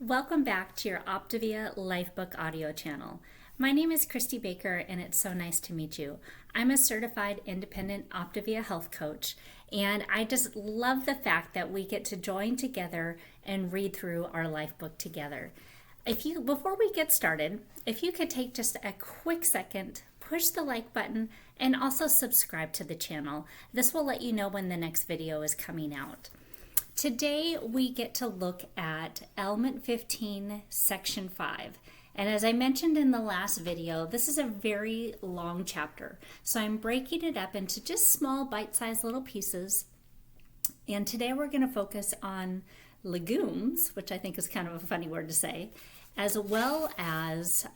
Welcome back to your Optavia LifeBook audio channel. My name is Christy Baker and it's so nice to meet you. I'm a certified independent Optavia health coach and I just love the fact that we get to join together and read through our LifeBook together. Before we get started, if you could take just a quick second, push the like button and also subscribe to the channel. This will let you know when the next video is coming out. Today we get to look at Element 15, Section 5. And as I mentioned in the last video, this is a very long chapter. So I'm breaking it up into just small bite-sized little pieces. And today we're going to focus on legumes, which I think is kind of a funny word to say, as well as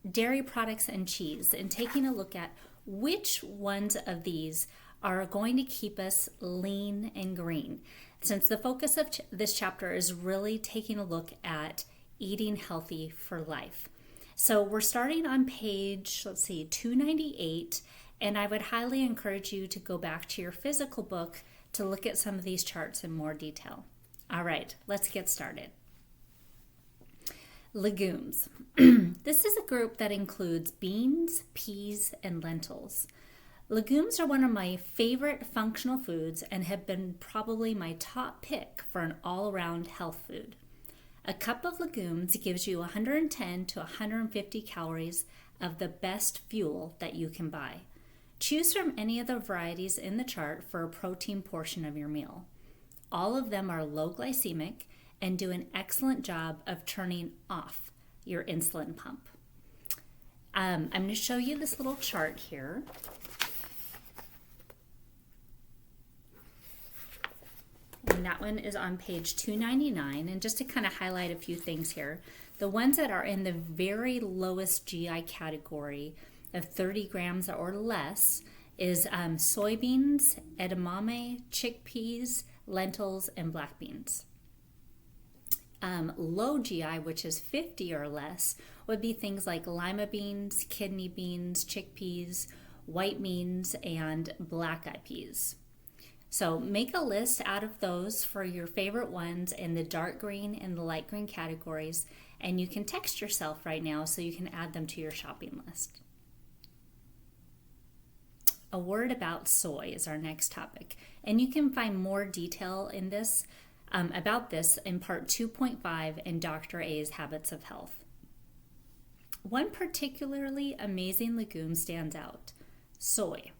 dairy products and cheese, and taking a look at which ones of these are going to keep us lean and green. Since the focus of this chapter is really taking a look at eating healthy for life. So we're starting on page, 298, and I would highly encourage you to go back to your physical book to look at some of these charts in more detail. All right, let's get started. Legumes. This is a group that includes beans, peas, and lentils. Legumes are one of my favorite functional foods and have been probably my top pick for an all-around health food. A cup of legumes gives you 110 to 150 calories of the best fuel that you can buy. Choose from any of the varieties in the chart for a protein portion of your meal. All of them are low glycemic and do an excellent job of turning off your insulin pump. I'm going to show you this little chart here. And that one is on page 299. And just to kind of highlight a few things here, the ones that are in the very lowest GI category of 30 grams or less is soybeans, edamame, chickpeas, lentils, and black beans. Low GI, which is 50 or less, would be things like lima beans, kidney beans, chickpeas, white beans, and black eyed peas. So make a list out of those for your favorite ones in the dark green and the light green categories, and you can text yourself right now so you can add them to your shopping list. A word about soy is our next topic, and you can find more detail in this about this in part 2.5 in Dr. A's Habits of Health. One particularly amazing legume stands out: soy.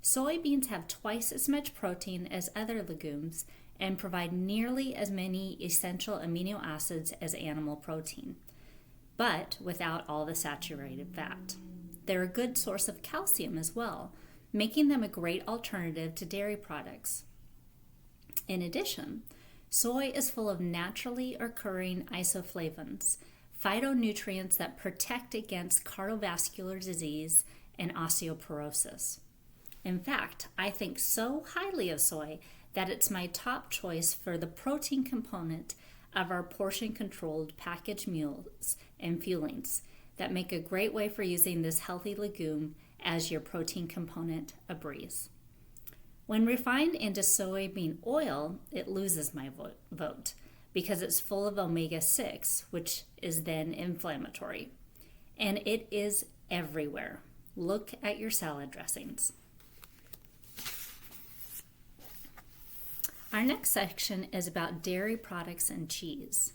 Soybeans have twice as much protein as other legumes and provide nearly as many essential amino acids as animal protein, but without all the saturated fat. They're a good source of calcium as well, making them a great alternative to dairy products. In addition, soy is full of naturally occurring isoflavones, phytonutrients that protect against cardiovascular disease and osteoporosis. In fact, I think so highly of soy that it's my top choice for the protein component of our portion-controlled packaged meals and fuelings that make a great way for using this healthy legume as your protein component a breeze. When refined into soybean oil, it loses my vote because it's full of omega-6, which is then inflammatory. And it is everywhere. Look at your salad dressings. Our next section is about dairy products and cheese.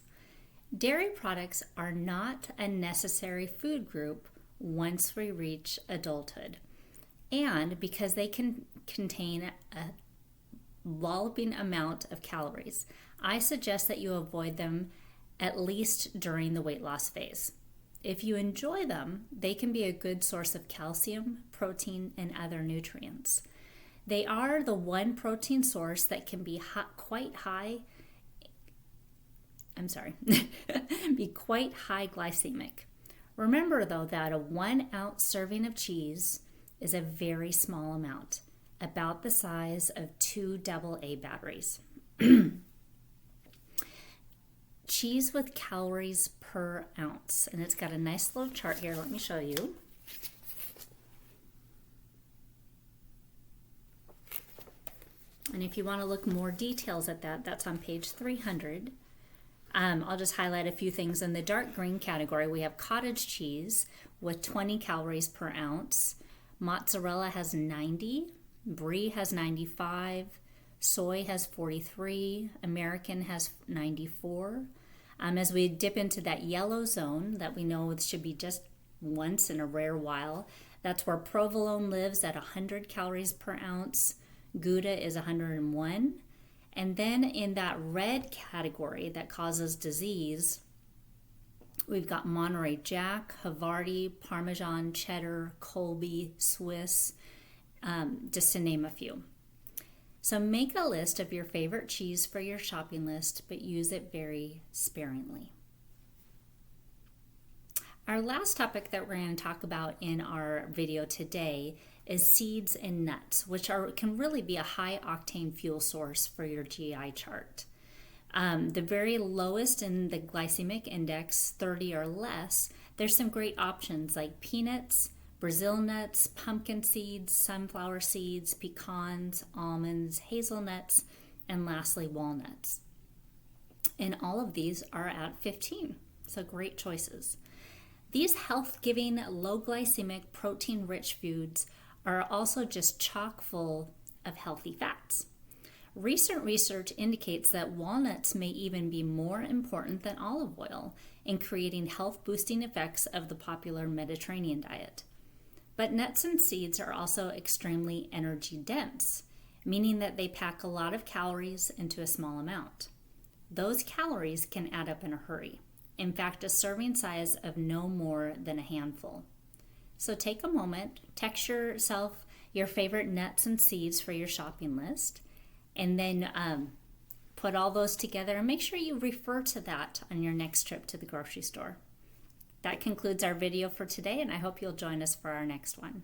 Dairy products are not a necessary food group once we reach adulthood, and because they can contain a walloping amount of calories, I suggest that you avoid them at least during the weight loss phase. If you enjoy them, they can be a good source of calcium, protein, and other nutrients. They are the one protein source that can be quite high glycemic. Remember though that a 1 ounce serving of cheese is a very small amount, about the size of 2 AA batteries. Cheese with calories per ounce, and it's got a nice little chart here. Let me show you. And if you want to look more details at that, that's on page 300. I'll just highlight a few things. In the dark green category, we have cottage cheese with 20 calories per ounce. Mozzarella has 90. Brie has 95. Soy has 43. American has 94. As we dip into that yellow zone that we know should be just once in a rare while, that's where provolone lives at 100 calories per ounce. Gouda is 101. And then in that red category that causes disease, we've got Monterey Jack, Havarti, Parmesan, Cheddar, Colby, Swiss, just to name a few. So make a list of your favorite cheese for your shopping list, but use it very sparingly. Our last topic that we're going to talk about in our video today is seeds and nuts, which can really be a high octane fuel source for your GI chart. The very lowest in the glycemic index, 30 or less, there's some great options like peanuts, Brazil nuts, pumpkin seeds, sunflower seeds, pecans, almonds, hazelnuts, and lastly, walnuts. And all of these are at 15, so great choices. These health-giving, low glycemic, protein-rich foods are also just chock full of healthy fats. Recent research indicates that walnuts may even be more important than olive oil in creating health-boosting effects of the popular Mediterranean diet. But nuts and seeds are also extremely energy dense, meaning that they pack a lot of calories into a small amount. Those calories can add up in a hurry. In fact, a serving size of no more than a handful. So take a moment, text yourself your favorite nuts and seeds for your shopping list, and then put all those together and make sure you refer to that on your next trip to the grocery store. That concludes our video for today, and I hope you'll join us for our next one.